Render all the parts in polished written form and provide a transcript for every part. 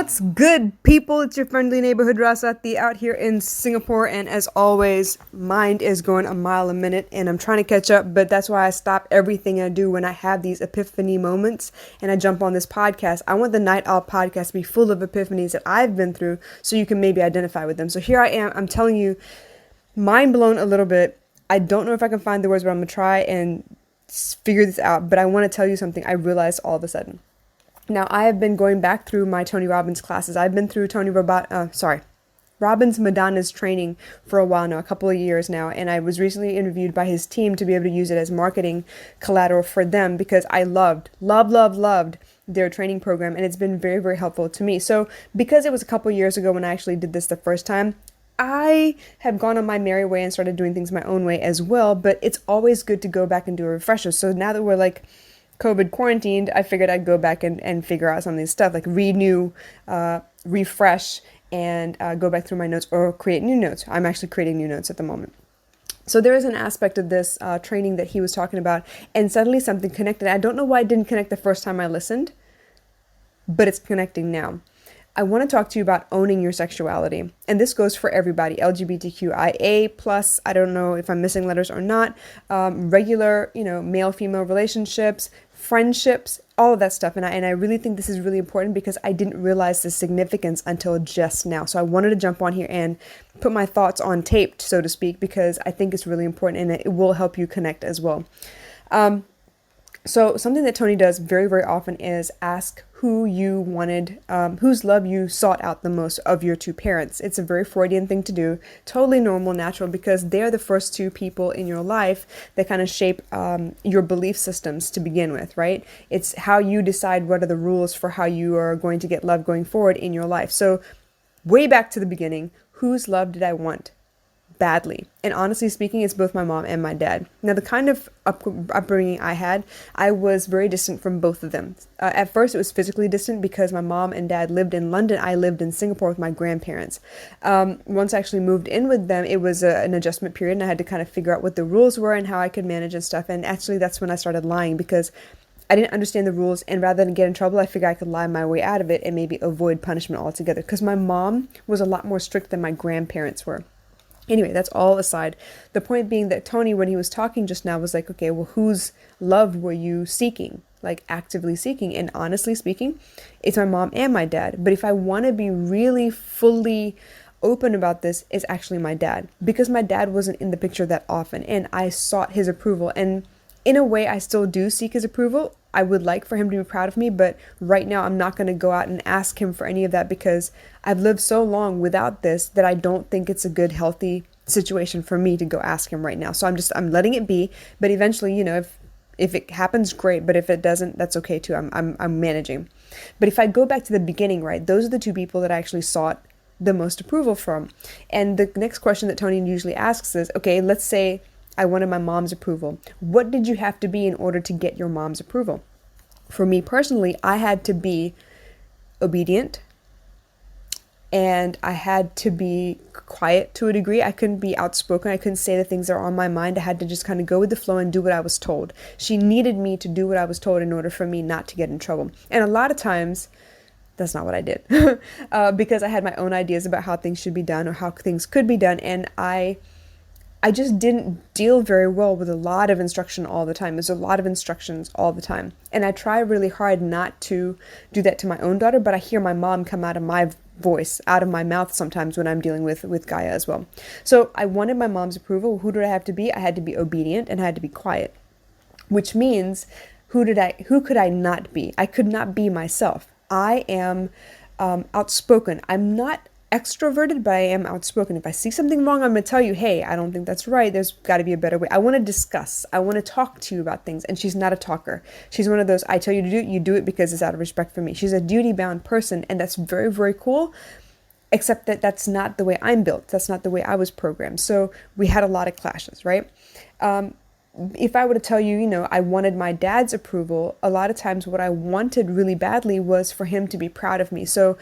What's good, people? It's your friendly neighborhood Rasati out here in Singapore, and as always, mind is going a mile a minute, and I'm trying to catch up, but that's why I stop everything I do when I have these epiphany moments, and I jump on this podcast. I want the Night Owl podcast to be full of epiphanies that I've been through, so you can maybe identify with them. So here I am, I'm telling you, mind blown a little bit. I don't know if I can find the words, but I'm gonna try and figure this out, but I want to tell you something I realized all of a sudden. Now, I have been going back through my Tony Robbins classes. I've been through Robbins Madonna's training for a while now, a couple of years now, and I was recently interviewed by his team to be able to use it as marketing collateral for them because I loved their training program, and it's been very, very helpful to me. So because it was a couple of years ago when I actually did this the first time, I have gone on my merry way and started doing things my own way as well, but it's always good to go back and do a refresher. So now that we're like COVID quarantined, I figured I'd go back and figure out some of these stuff, like renew, refresh, and go back through my notes or create new notes. I'm actually creating new notes at the moment. So there is an aspect of this training that he was talking about, and suddenly something connected. I don't know why it didn't connect the first time I listened, but it's connecting now. I want to talk to you about owning your sexuality. And this goes for everybody, LGBTQIA+, I don't know if I'm missing letters or not, regular, male-female relationships, friendships, all of that stuff. And I really think this is really important because I didn't realize the significance until just now. So I wanted to jump on here and put my thoughts on tape, so to speak, because I think it's really important and it will help you connect as well. So something that Tony does very, very often is ask who you wanted, whose love you sought out the most of your two parents. It's a very Freudian thing to do, totally normal, natural, because they're the first two people in your life that kind of shape your belief systems to begin with, right? It's how you decide what are the rules for how you are going to get love going forward in your life. So way back to the beginning, whose love did I want? Badly. And honestly speaking, it's both my mom and my dad. Now, the kind of upbringing I had, I was very distant from both of them. At first, it was physically distant because my mom and dad lived in London. I lived in Singapore with my grandparents. Once I actually moved in with them, it was an adjustment period, and I had to kind of figure out what the rules were and how I could manage and stuff. And actually, that's when I started lying because I didn't understand the rules, and rather than get in trouble, I figured I could lie my way out of it and maybe avoid punishment altogether because my mom was a lot more strict than my grandparents were. Anyway, that's all aside. The point being that Tony, when he was talking just now, was like, okay, well, whose love were you seeking? Like actively seeking? And honestly speaking, it's my mom and my dad. But if I want to be really fully open about this, it's actually my dad. Because my dad wasn't in the picture that often, and I sought his approval. And in a way, I still do seek his approval. I would like for him to be proud of me, but right now I'm not going to go out and ask him for any of that because I've lived so long without this that I don't think it's a good, healthy situation for me to go ask him right now. So I'm letting it be, but eventually, if it happens, great, but if it doesn't, that's okay too. I'm managing. But if I go back to the beginning, right, those are the two people that I actually sought the most approval from. And the next question that Tony usually asks is, okay, let's say I wanted my mom's approval. What did you have to be in order to get your mom's approval? For me personally, I had to be obedient and I had to be quiet to a degree. I couldn't be outspoken. I couldn't say the things that are on my mind. I had to just kind of go with the flow and do what I was told. She needed me to do what I was told in order for me not to get in trouble. And a lot of times, that's not what I did because I had my own ideas about how things should be done or how things could be done. And I just didn't deal very well with a lot of instruction all the time. There's a lot of instructions all the time. And I try really hard not to do that to my own daughter, but I hear my mom come out of my voice, out of my mouth sometimes when I'm dealing with Gaia as well. So I wanted my mom's approval. Who did I have to be? I had to be obedient and I had to be quiet, which means who could I not be? I could not be myself. I am outspoken. I'm not extroverted, but I am outspoken. If I see something wrong, I'm going to tell you, hey, I don't think that's right. There's got to be a better way. I want to discuss. I want to talk to you about things. And she's not a talker. She's one of those, I tell you to do it, you do it because it's out of respect for me. She's a duty-bound person, and that's very, very cool, except that that's not the way I'm built. That's not the way I was programmed. So we had a lot of clashes, right? If I were to tell you, I wanted my dad's approval, a lot of times what I wanted really badly was for him to be proud of me. So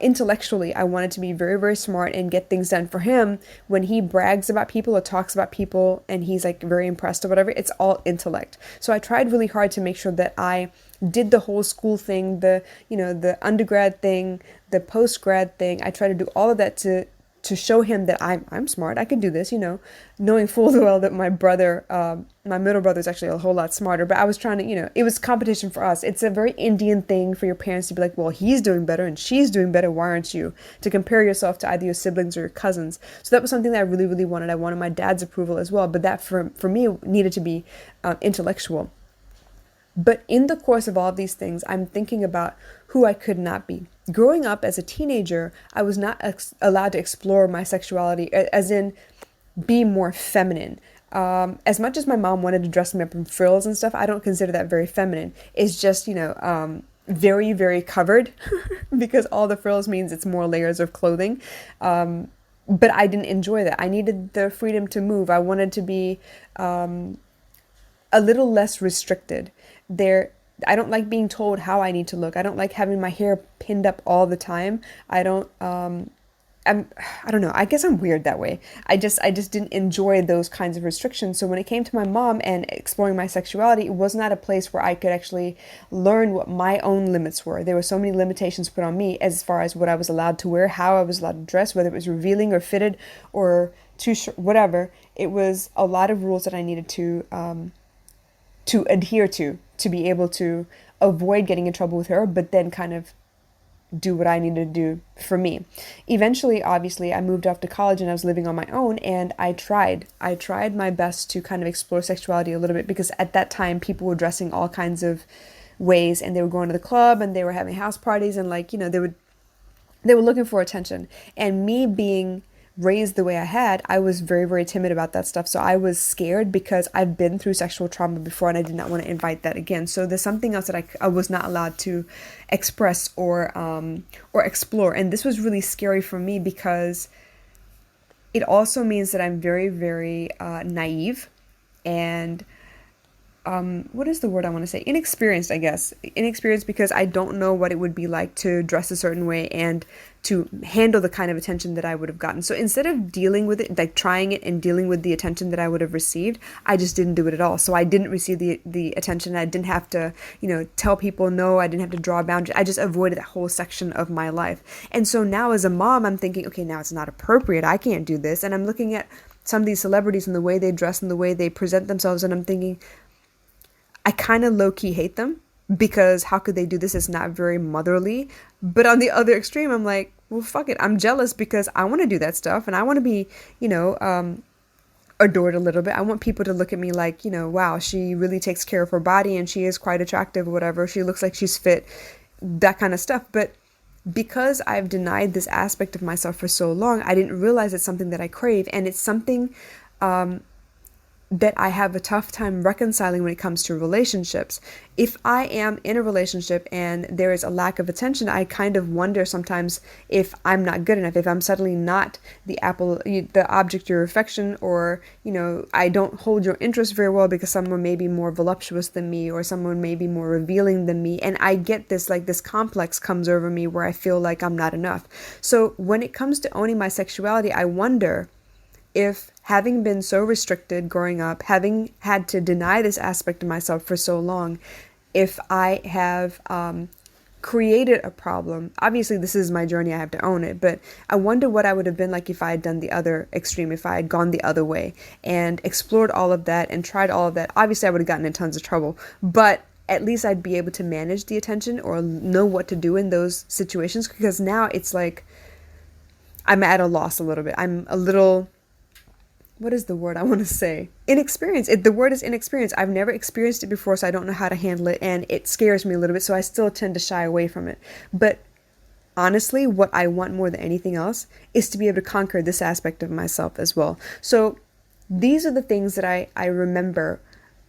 Intellectually, I wanted to be very, very smart and get things done. For him, when he brags about people or talks about people and he's like very impressed or whatever, it's all intellect. So I tried really hard to make sure that I did the whole school thing, the undergrad thing, the post grad thing. I tried to do all of that to show him that I'm smart. I can do this, knowing full well that my brother, my middle brother, is actually a whole lot smarter. But I was trying to, it was competition for us. It's a very Indian thing for your parents to be like, well, he's doing better and she's doing better. Why aren't you? To compare yourself to either your siblings or your cousins. So that was something that I really, really wanted. I wanted my dad's approval as well. But that for me needed to be intellectual. But in the course of all of these things, I'm thinking about who I could not be. Growing up as a teenager, I was not allowed to explore my sexuality, as in be more feminine. As much as my mom wanted to dress me up in frills and stuff, I don't consider that very feminine. It's just, very, very covered because all the frills means it's more layers of clothing. But I didn't enjoy that. I needed the freedom to move. I wanted to be a little less restricted. I don't like being told how I need to look. I don't like having my hair pinned up all the time. I don't know. I guess I'm weird that way. I just didn't enjoy those kinds of restrictions. So when it came to my mom and exploring my sexuality, it was not a place where I could actually learn what my own limits were. There were so many limitations put on me as far as what I was allowed to wear, how I was allowed to dress, whether it was revealing or fitted or too short, whatever. It was a lot of rules that I needed to adhere to be able to avoid getting in trouble with her, but then kind of do what I needed to do for me. Eventually, obviously, I moved off to college and I was living on my own, and I tried my best to kind of explore sexuality a little bit, because at that time people were dressing all kinds of ways, and they were going to the club and they were having house parties, and they were looking for attention. And me being raised the way I had, I was very, very timid about that stuff. So I was scared because I've been through sexual trauma before and I did not want to invite that again. So there's something else that I was not allowed to express or explore. And this was really scary for me because it also means that I'm very, very naive and what is the word I want to say? Inexperienced, I guess. Inexperienced because I don't know what it would be like to dress a certain way and to handle the kind of attention that I would have gotten. So instead of dealing with it, like trying it and dealing with the attention that I would have received, I just didn't do it at all. So I didn't receive the attention. I didn't have to, tell people no. I didn't have to draw boundaries. I just avoided that whole section of my life. And so now as a mom, I'm thinking, okay, now it's not appropriate. I can't do this. And I'm looking at some of these celebrities and the way they dress and the way they present themselves, and I'm thinking, I kind of low-key hate them because how could they do this? It's not very motherly. But on the other extreme, I'm like, well, fuck it. I'm jealous because I want to do that stuff and I want to be, adored a little bit. I want people to look at me like, wow, she really takes care of her body and she is quite attractive or whatever. She looks like she's fit, that kind of stuff. But because I've denied this aspect of myself for so long, I didn't realize it's something that I crave, and it's something that I have a tough time reconciling when it comes to relationships. If I am in a relationship and there is a lack of attention, I kind of wonder sometimes if I'm not good enough, if I'm suddenly not the object of your affection, or, I don't hold your interest very well because someone may be more voluptuous than me or someone may be more revealing than me. And I get this, this complex comes over me where I feel like I'm not enough. So when it comes to owning my sexuality, I wonder if, having been so restricted growing up, having had to deny this aspect of myself for so long, if I have created a problem. Obviously, this is my journey. I have to own it. But I wonder what I would have been like if I had done the other extreme, if I had gone the other way and explored all of that and tried all of that. Obviously, I would have gotten in tons of trouble. But at least I'd be able to manage the attention or know what to do in those situations. Because now it's like I'm at a loss a little bit. I'm a little... what is the word I want to say? Inexperienced. The word is inexperienced. I've never experienced it before, so I don't know how to handle it, and it scares me a little bit, so I still tend to shy away from it. But honestly, what I want more than anything else is to be able to conquer this aspect of myself as well. So these are the things that I remember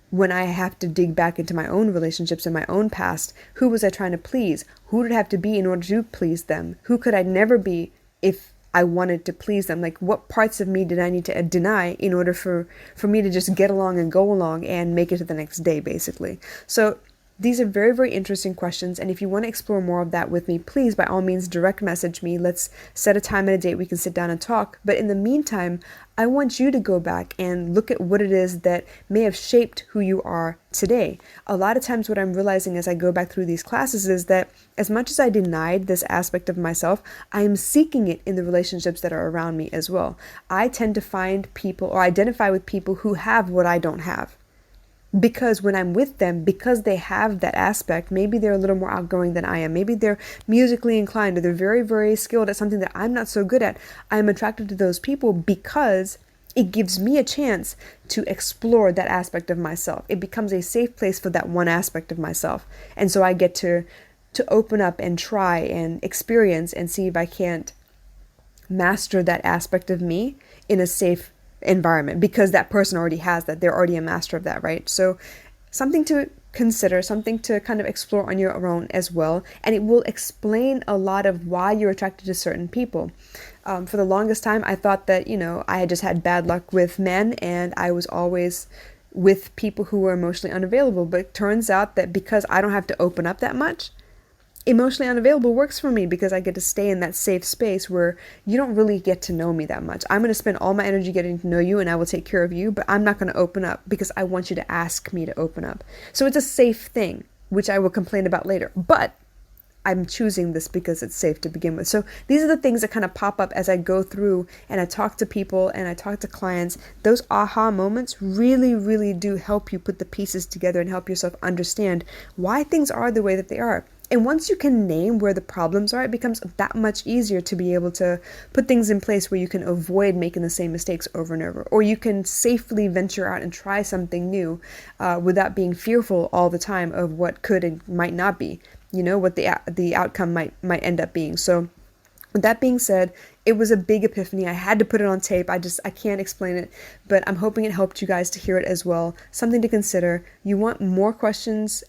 when I have to dig back into my own relationships and my own past. Who was I trying to please? Who did I have to be in order to please them? Who could I never be if I wanted to please them? Like, what parts of me did I need to deny in order for me to just get along and go along and make it to the next day, basically? So These are very, very interesting questions. And if you want to explore more of that with me, please, by all means, direct message me. Let's set a time and a date we can sit down and talk. But in the meantime, I want you to go back and look at what it is that may have shaped who you are today. A lot of times, what I'm realizing as I go back through these classes is that as much as I denied this aspect of myself, I am seeking it in the relationships that are around me as well. I tend to find people or identify with people who have what I don't have. Because when I'm with them, because they have that aspect, maybe they're a little more outgoing than I am. Maybe they're musically inclined or they're very, very skilled at something that I'm not so good at. I'm attracted to those people because it gives me a chance to explore that aspect of myself. It becomes a safe place for that one aspect of myself. And so I get to open up and try and experience and see if I can't master that aspect of me in a safe environment, because that person already has that. They're already a master of that, right? So something to consider, something to kind of explore on your own as well. And it will explain a lot of why you're attracted to certain people. For the longest time, I thought that, I had just had bad luck with men and I was always with people who were emotionally unavailable. But it turns out that because I don't have to open up that much, emotionally unavailable works for me, because I get to stay in that safe space where you don't really get to know me that much. I'm going to spend all my energy getting to know you and I will take care of you, but I'm not going to open up because I want you to ask me to open up. So it's a safe thing, which I will complain about later, but I'm choosing this because it's safe to begin with. So these are the things that kind of pop up as I go through and I talk to people and I talk to clients. Those aha moments really, really do help you put the pieces together and help yourself understand why things are the way that they are. And once you can name where the problems are, it becomes that much easier to be able to put things in place where you can avoid making the same mistakes over and over, or you can safely venture out and try something new without being fearful all the time of what could and might not be, what the outcome might end up being. So with that being said, it was a big epiphany. I had to put it on tape. I can't explain it, but I'm hoping it helped you guys to hear it as well. Something to consider. You want more questions?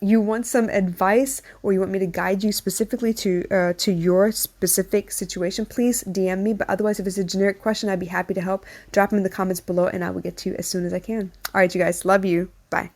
You want some advice, or you want me to guide you specifically to your specific situation, please DM me. But otherwise, if it's a generic question, I'd be happy to help. Drop them in the comments below and I will get to you as soon as I can. All right, you guys, love you. Bye.